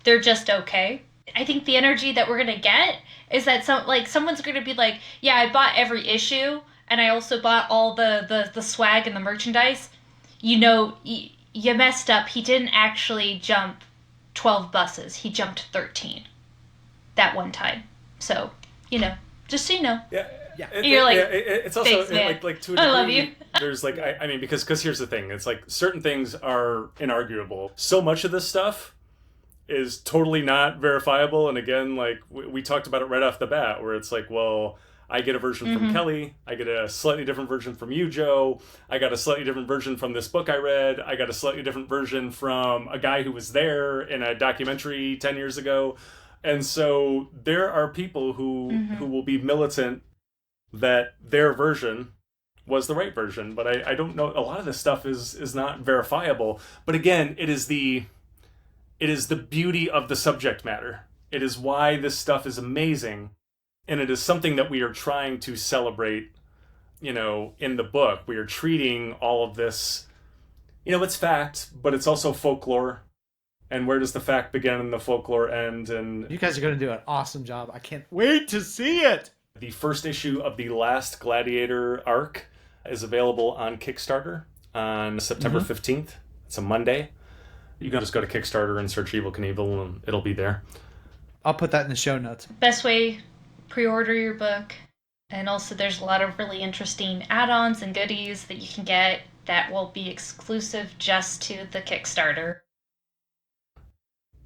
Speaker 5: They're just okay." I think the energy that we're gonna get is that someone's gonna be like, "Yeah, I bought every issue, and I also bought all the swag and the merchandise. You know, you messed up. He didn't actually jump 12 buses. He jumped 13 that one time. So, just so you know."
Speaker 1: Yeah. It's also
Speaker 5: thanks,
Speaker 1: like to a degree,
Speaker 5: I love you.
Speaker 1: There's like, I mean, because here's the thing. It's like certain things are inarguable. So much of this stuff is totally not verifiable. And again, like we talked about it right off the bat, where it's like, well, I get a version from Kelly. I get a slightly different version from you, Joe. I got a slightly different version from this book I read. I got a slightly different version from a guy who was there in a documentary 10 years ago. And so there are people who will be militant that their version was the right version. But I don't know. A lot of this stuff is not verifiable. But again, it is the beauty of the subject matter. It is why this stuff is amazing. And it is something that we are trying to celebrate, in the book. We are treating all of this, it's fact, but it's also folklore. And where does the fact begin and the folklore end? And
Speaker 4: you guys are going to do an awesome job. I can't wait to see it.
Speaker 1: The first issue of the Last Gladiator arc is available on Kickstarter on September 15th. It's a Monday. You can just go to Kickstarter and search Evel Knievel and it'll be there.
Speaker 4: I'll put that in the show notes.
Speaker 5: Best way, pre-order your book. And also there's a lot of really interesting add-ons and goodies that you can get that will be exclusive just to the Kickstarter.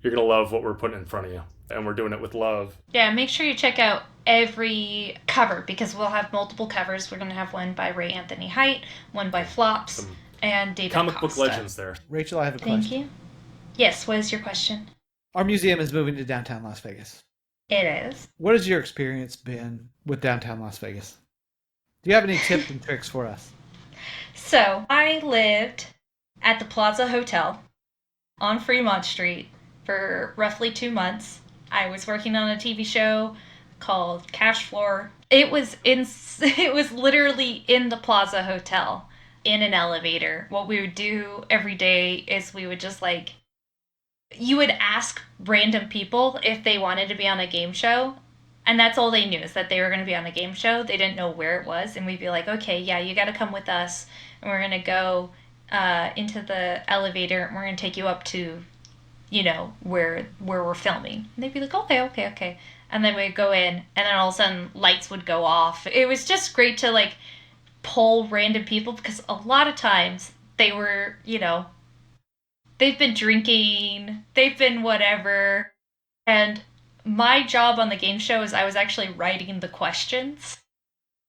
Speaker 1: You're going to love what we're putting in front of you. And we're doing it with love.
Speaker 5: Yeah, make sure you check out every cover, because we'll have multiple covers. We're going to have one by Ray Anthony Height, one by Flops, and David
Speaker 1: Comic
Speaker 5: Costa.
Speaker 1: book legends there.
Speaker 4: Rachel, I have a question.
Speaker 5: Thank you. Yes, what is your question?
Speaker 4: Our museum is moving to downtown Las Vegas.
Speaker 5: It is.
Speaker 4: What has your experience been with downtown Las Vegas? Do you have any tips and tricks for us?
Speaker 5: So, I lived at the Plaza Hotel on Fremont Street for roughly 2 months. I was working on a TV show called Cash Floor. It was literally in the Plaza Hotel, in an elevator. What we would do every day is we would just you would ask random people if they wanted to be on a game show, and that's all they knew, is that they were going to be on a game show. They didn't know where it was, and we'd be like, okay, yeah, you got to come with us, and we're going to go into the elevator, and we're going to take you up to, where we're filming. And they'd be like, okay. And then we'd go in, and then all of a sudden lights would go off. It was just great to pull random people, because a lot of times they were, they've been drinking, they've been whatever. And my job on the game show is I was actually writing the questions.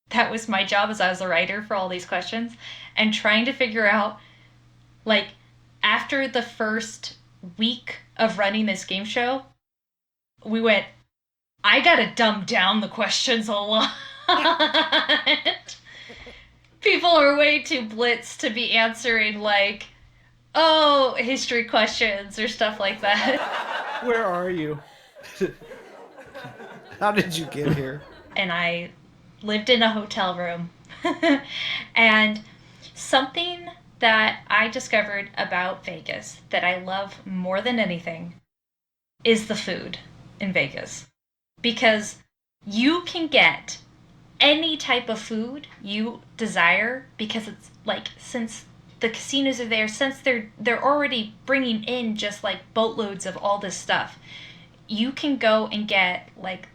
Speaker 5: That was my job, as I was a writer for all these questions, and trying to figure out, after the first week of running this game show, we went, I gotta dumb down the questions a lot. People are way too blitzed to be answering history questions or stuff like that.
Speaker 4: Where are you? How did you get here?
Speaker 5: And I lived in a hotel room. And something that I discovered about Vegas that I love more than anything is the food. in Vegas because you can get any type of food you desire because it's like since the casinos are there, since they're already bringing in just like boatloads of all this stuff, you can go and get like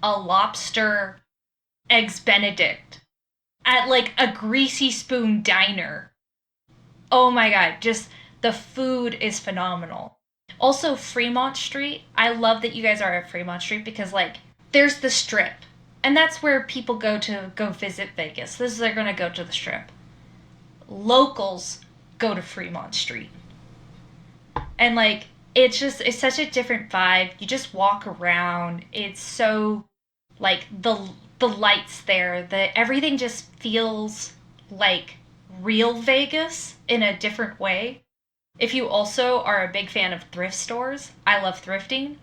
Speaker 5: a lobster eggs Benedict at like a Greasy Spoon diner. Oh my god, just the food is phenomenal. Also, Fremont Street. I love that you guys are at Fremont Street because like there's the Strip. And that's where people go to go visit Vegas. They're going to go to the Strip. Locals go to Fremont Street. And like it's such a different vibe. You just walk around. It's so like the lights there, everything just feels like real Vegas in a different way. If you also are a big fan of thrift stores, I love thrifting.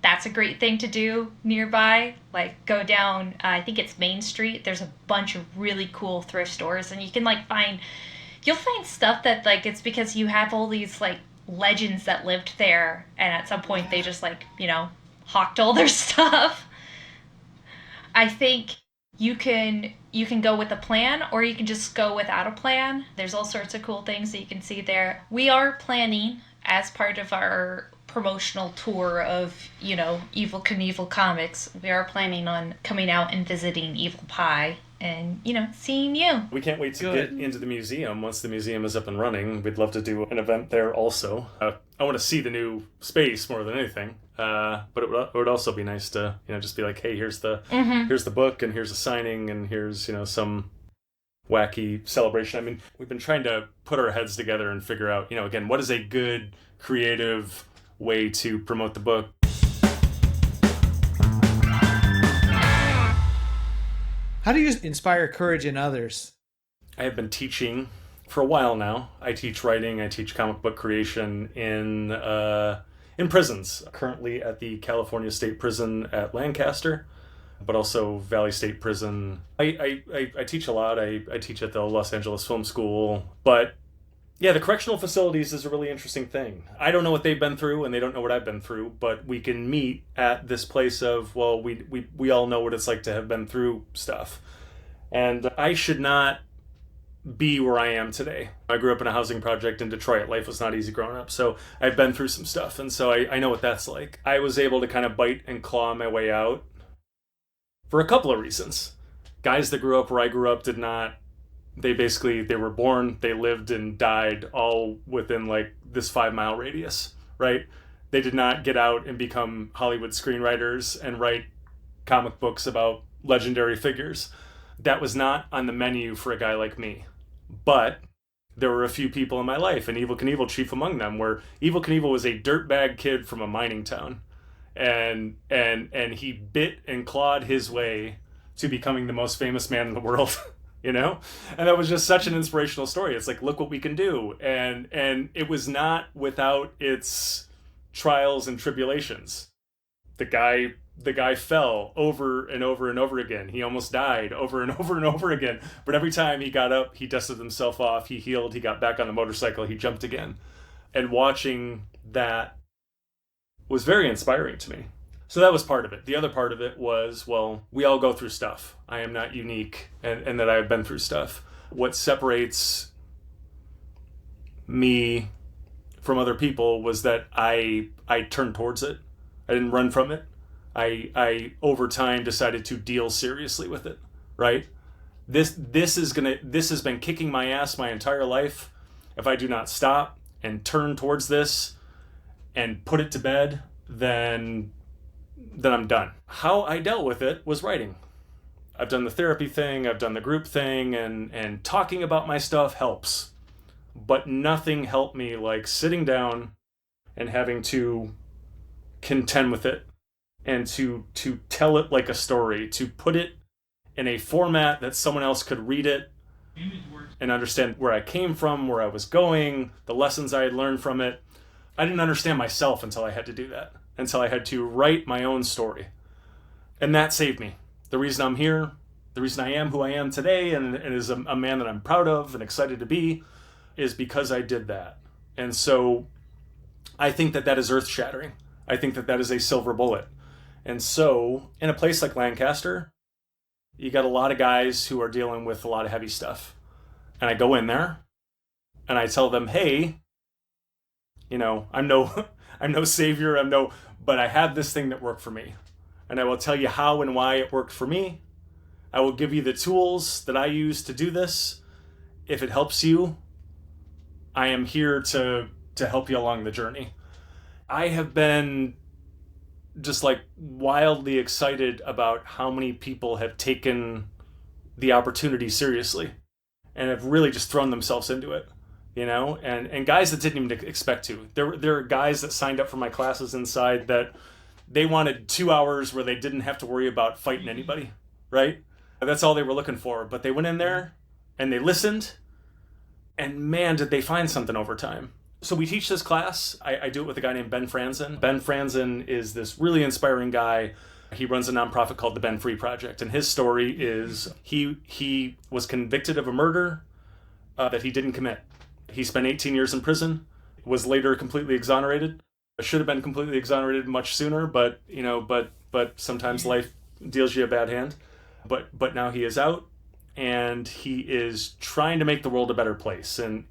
Speaker 5: That's a great thing to do nearby. Like go down, I think it's Main Street. There's a bunch of really cool thrift stores, and you can like you'll find stuff that like it's because you have all these like legends that lived there, and at some point they just like hawked all their stuff. I think you can go with a plan, or you can just go without a plan. There's all sorts of cool things that you can see there. We are planning as part of our promotional tour of, Evel Knievel comics. We are planning on coming out and visiting Evil Pie and, seeing you.
Speaker 1: We can't wait to get into the museum. Once the museum is up and running, we'd love to do an event there also. I want to see the new space more than anything. But it would also be nice to, just be like, hey, here's the book, and here's a signing, and here's, some wacky celebration. I mean, we've been trying to put our heads together and figure out, again, what is a good, creative way to promote the book.
Speaker 4: How do you inspire courage in others?
Speaker 1: I have been teaching for a while now. I teach writing, I teach comic book creation in prisons, currently at the California State Prison at Lancaster, but also Valley State Prison. I teach a lot. I teach at the Los Angeles Film School, but yeah, the correctional facilities is a really interesting thing. I don't know what they've been through, and they don't know what I've been through, but we can meet at this place of, well, we all know what it's like to have been through stuff. And I should not be where I am today. I grew up in a housing project in Detroit. Life was not easy growing up, so I've been through some stuff, and so I know what that's like. I was able to kind of bite and claw my way out for a couple of reasons. Guys that grew up where I grew up did not. They were born, they lived and died all within like this 5-mile radius, right? They did not get out and become Hollywood screenwriters and write comic books about legendary figures. That was not on the menu for a guy like me. But there were a few people in my life, and Evel Knievel chief among them, where Evel Knievel was a dirtbag kid from a mining town. And he bit and clawed his way to becoming the most famous man in the world. And that was just such an inspirational story. It's like, look what we can do. And it was not without its trials and tribulations. The guy fell over and over and over again. He almost died over and over and over again. But every time he got up, he dusted himself off, he healed, he got back on the motorcycle, he jumped again. And watching that was very inspiring to me. So that was part of it. The other part of it was, well, we all go through stuff. I am not unique, and that I've been through stuff. What separates me from other people was that I turned towards it. I didn't run from it. I over time decided to deal seriously with it, right? This has been kicking my ass my entire life. If I do not stop and turn towards this and put it to bed, then I'm done. How I dealt with it was writing. I've done the therapy thing, I've done the group thing, and talking about my stuff helps. But nothing helped me like sitting down and having to contend with it and to tell it like a story, to put it in a format that someone else could read it and understand where I came from, where I was going, the lessons I had learned from it. I didn't understand myself until I had to do that, until I had to write my own story. And that saved me. The reason I'm here, the reason I am who I am today, and is a man that I'm proud of and excited to be, is because I did that. And so I think that is earth-shattering. I think that that is a silver bullet. And so, in a place like Lancaster, you got a lot of guys who are dealing with a lot of heavy stuff. And I go in there and I tell them, hey, I'm no I'm no savior, but I have this thing that worked for me. And I will tell you how and why it worked for me. I will give you the tools that I use to do this. If it helps you, I am here to help you along the journey. I have been just like wildly excited about how many people have taken the opportunity seriously and have really just thrown themselves into it, and guys that didn't even expect to. There are guys that signed up for my classes inside that they wanted 2 hours where they didn't have to worry about fighting anybody, right? That's all they were looking for. But they went in there and they listened, and man, did they find something over time. So we teach this class. I do it with a guy named Ben Franzen. Ben Franzen is this really inspiring guy. He runs a nonprofit called the Ben Free Project. And his story is he was convicted of a murder that he didn't commit. He spent 18 years in prison, was later completely exonerated. Should have been completely exonerated much sooner, but sometimes life deals you a bad hand. But now he is out, and he is trying to make the world a better place. And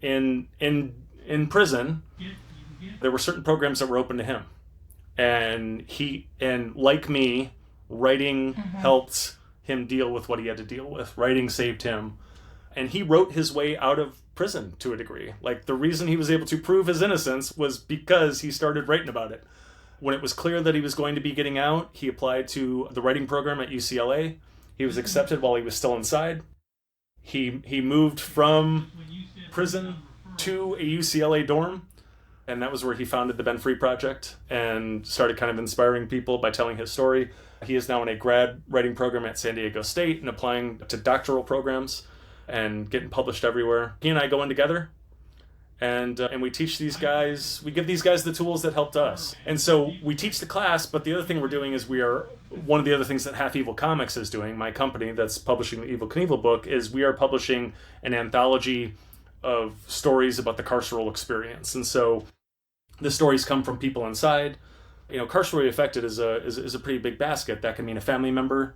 Speaker 1: in prison, there were certain programs that were open to him, and like me, writing helped him deal with what he had to deal with. Writing saved him, and he wrote his way out of prison to a degree. Like, the reason he was able to prove his innocence was because he started writing about it. When it was clear that he was going to be getting out, he applied to the writing program at UCLA. He was accepted while he was still inside. He moved from prison to a UCLA dorm, and that was where he founded the Ben Free Project and started kind of inspiring people by telling his story. He is now in a grad writing program at San Diego State and applying to doctoral programs and getting published everywhere. He and I go in together, and we teach these guys, we give these guys the tools that helped us. And so we teach the class, but the other thing we're doing is one of the other things that Half Evil Comics is doing, my company that's publishing the Evel Knievel book, is we are publishing an anthology of stories about the carceral experience. And so the stories come from people inside. Carcerally affected is a pretty big basket. That can mean a family member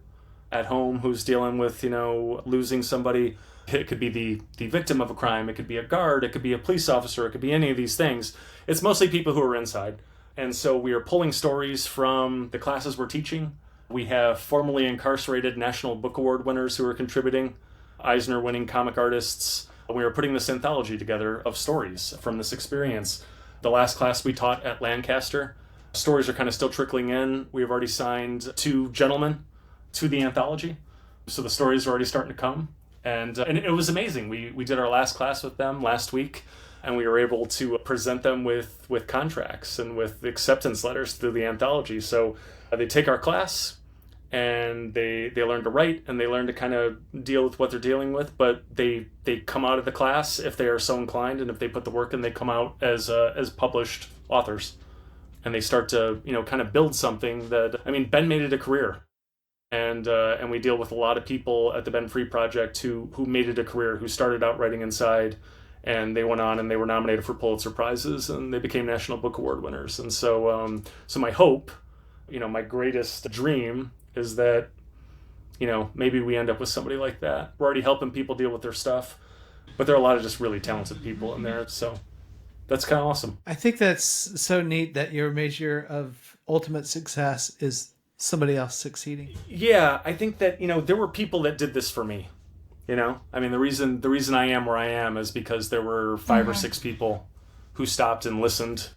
Speaker 1: at home who's dealing with, losing somebody. It could be the victim of a crime. It could be a guard. It could be a police officer. It could be any of these things. It's mostly people who are inside. And so we are pulling stories from the classes we're teaching. We have formerly incarcerated National Book Award winners who are contributing, Eisner-winning comic artists. We are putting this anthology together of stories from this experience. The last class we taught at Lancaster, stories are kind of still trickling in. We've already signed 2 gentlemen to the anthology. So the stories are already starting to come. And it was amazing. We did our last class with them last week, and we were able to present them with contracts and with acceptance letters through the anthology. So they take our class, and they learn to write, and they learn to kind of deal with what they're dealing with, but they come out of the class if they are so inclined, and if they put the work in, they come out as published authors. And they start to, kind of build something that, Ben made it a career. And we deal with a lot of people at the Ben Free Project who made it a career, who started out writing inside, and they went on and they were nominated for Pulitzer Prizes, and they became National Book Award winners. And so my hope, my greatest dream is that, maybe we end up with somebody like that. We're already helping people deal with their stuff, but there are a lot of just really talented people in there. So that's kind of awesome.
Speaker 4: I think that's so neat that your measure of ultimate success is somebody else succeeding.
Speaker 1: Yeah, I think that, there were people that did this for me. The reason I am where I am is because there were 5 or 6 people who stopped and listened,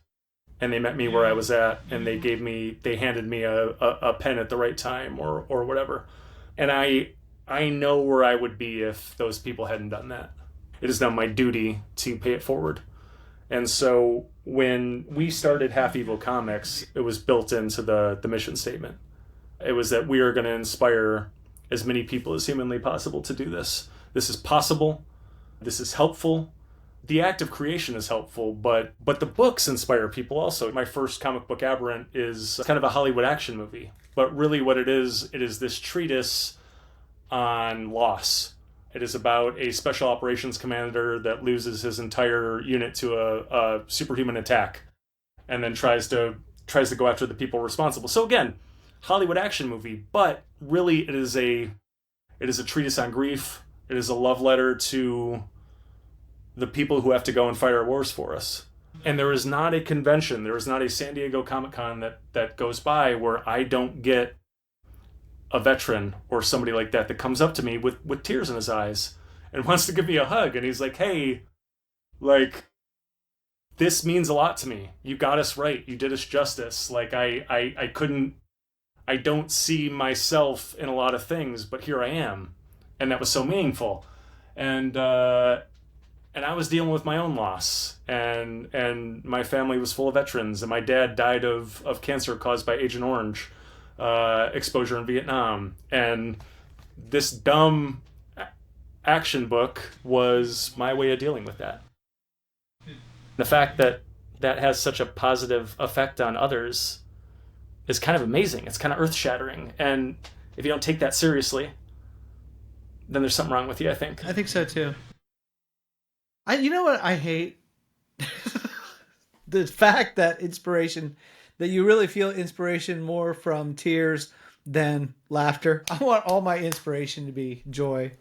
Speaker 1: and they met me where I was at, and they handed me a pen at the right time or whatever. And I know where I would be if those people hadn't done that. It is now my duty to pay it forward. And so when we started Half Evil Comics, it was built into the mission statement. It was that we are going to inspire as many people as humanly possible to do this. This is possible. This is helpful. The act of creation is helpful, but the books inspire people also. My first comic book, Aberrant, is kind of a Hollywood action movie. But really what it is this treatise on loss. It is about a special operations commander that loses his entire unit to a superhuman attack, and then tries to tries to go after the people responsible. So again, Hollywood action movie, but really it is a treatise on grief. It is a love letter to the people who have to go and fight our wars for us. And there is not a convention, there is not a San Diego Comic-Con that goes by where I don't get a veteran or somebody like that comes up to me with tears in his eyes and wants to give me a hug. And he's like, hey, like, this means a lot to me. You got us right. You did us justice. Like, I don't see myself in a lot of things, but here I am. And that was so meaningful. And I was dealing with my own loss, and my family was full of veterans, and my dad died of cancer caused by Agent Orange exposure in Vietnam. And this dumb action book was my way of dealing with that. The fact that has such a positive effect on others is kind of amazing. It's kind of earth-shattering. And if you don't take that seriously, then there's something wrong with you, I think.
Speaker 4: I think so too. You know what I hate? The fact that that you really feel inspiration more from tears than laughter. I want all my inspiration to be joy.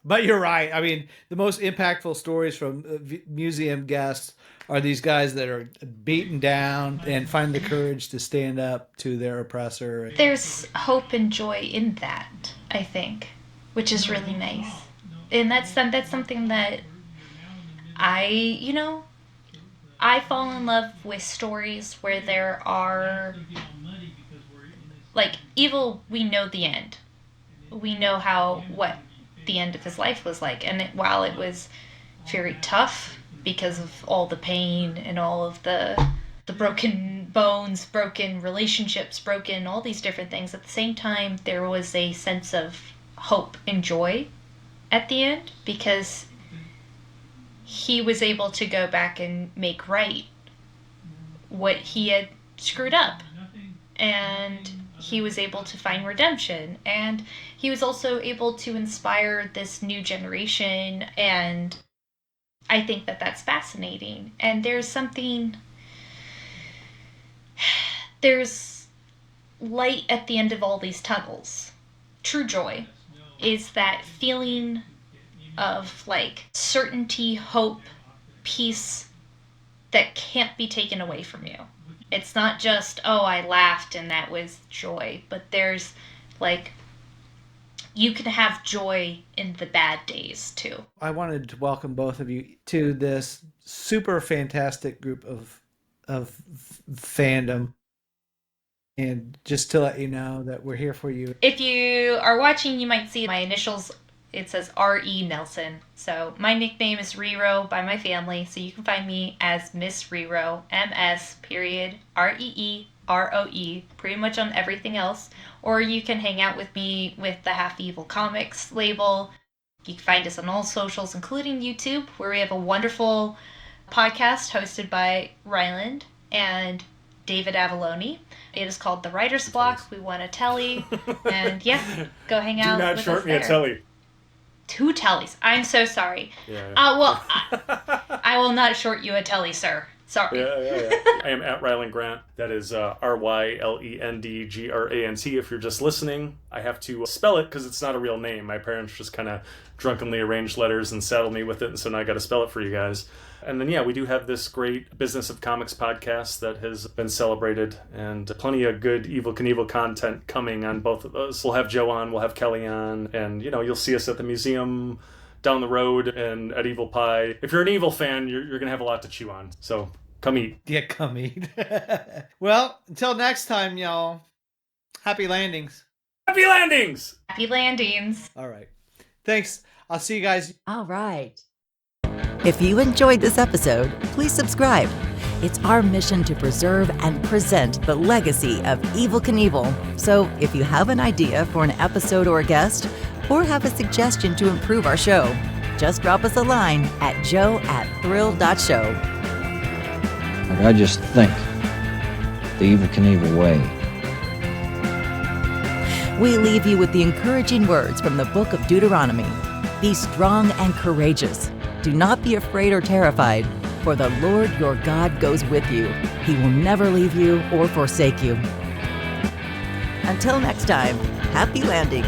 Speaker 4: But you're right. I mean, the most impactful stories from museum guests are these guys that are beaten down and find the courage to stand up to their oppressor.
Speaker 5: There's hope and joy in that, I think, which is really nice. And that's something that I fall in love with stories where there are, like, Evel, we know the end. We know what the end of his life was like. And while it was very tough because of all the pain and all of the broken bones, broken relationships, broken all these different things, at the same time, there was a sense of hope and joy at the end, because he was able to go back and make right what he had screwed up. And he was able to find redemption. And he was also able to inspire this new generation. And I think that that's fascinating. And there's light at the end of all these tunnels. True joy is that feeling of, like, certainty, hope, peace that can't be taken away from you. It's not just, oh, I laughed and that was joy, but there's, like, you can have joy in the bad days too.
Speaker 4: I wanted to welcome both of you to this super fantastic group of fandom. And just to let you know that we're here for you.
Speaker 5: If you are watching, you might see my initials. It says R.E. Nelson. So my nickname is Rero by my family. So you can find me as Miss Rero, MS.REEROE, pretty much on everything else. Or you can hang out with me with the Half Evil Comics label. You can find us on all socials, including YouTube, where we have a wonderful podcast hosted by Rylend and David Avalone. It is called The Writer's Block. We want a telly. And yeah, go hang out with us there. Do not short me a telly. 2 tellies. I'm so sorry. Yeah. Well, I will not short you a telly, sir. Sorry.
Speaker 1: Yeah. I am at Rylend Grant. That is RYLENDGRANT. If you're just listening, I have to spell it because it's not a real name. My parents just kind of drunkenly arranged letters and saddled me with it, and so now I got to spell it for you guys. And then, yeah, we do have this great Business of Comics podcast that has been celebrated, and plenty of good Evel Knievel content coming on both of those. We'll have Joe on, we'll have Kelly on, and, you'll see us at the museum down the road and at Evil Pie. If you're an Evil fan, you're going to have a lot to chew on. So come eat.
Speaker 4: Yeah, come eat. Well, until next time, y'all, happy landings.
Speaker 1: Happy landings!
Speaker 5: Happy landings.
Speaker 4: All right. Thanks. I'll see you guys.
Speaker 2: All right. If you enjoyed this episode, please subscribe. It's our mission to preserve and present the legacy of Evel Knievel. So if you have an idea for an episode or a guest, or have a suggestion to improve our show, just drop us a line at joe@thrill.show.
Speaker 3: Like, I just think the Evel Knievel way.
Speaker 2: We leave you with the encouraging words from the book of Deuteronomy. Be strong and courageous. Do not be afraid or terrified, For the Lord your God goes with you. He will never leave you or forsake you. Until next time, happy landings.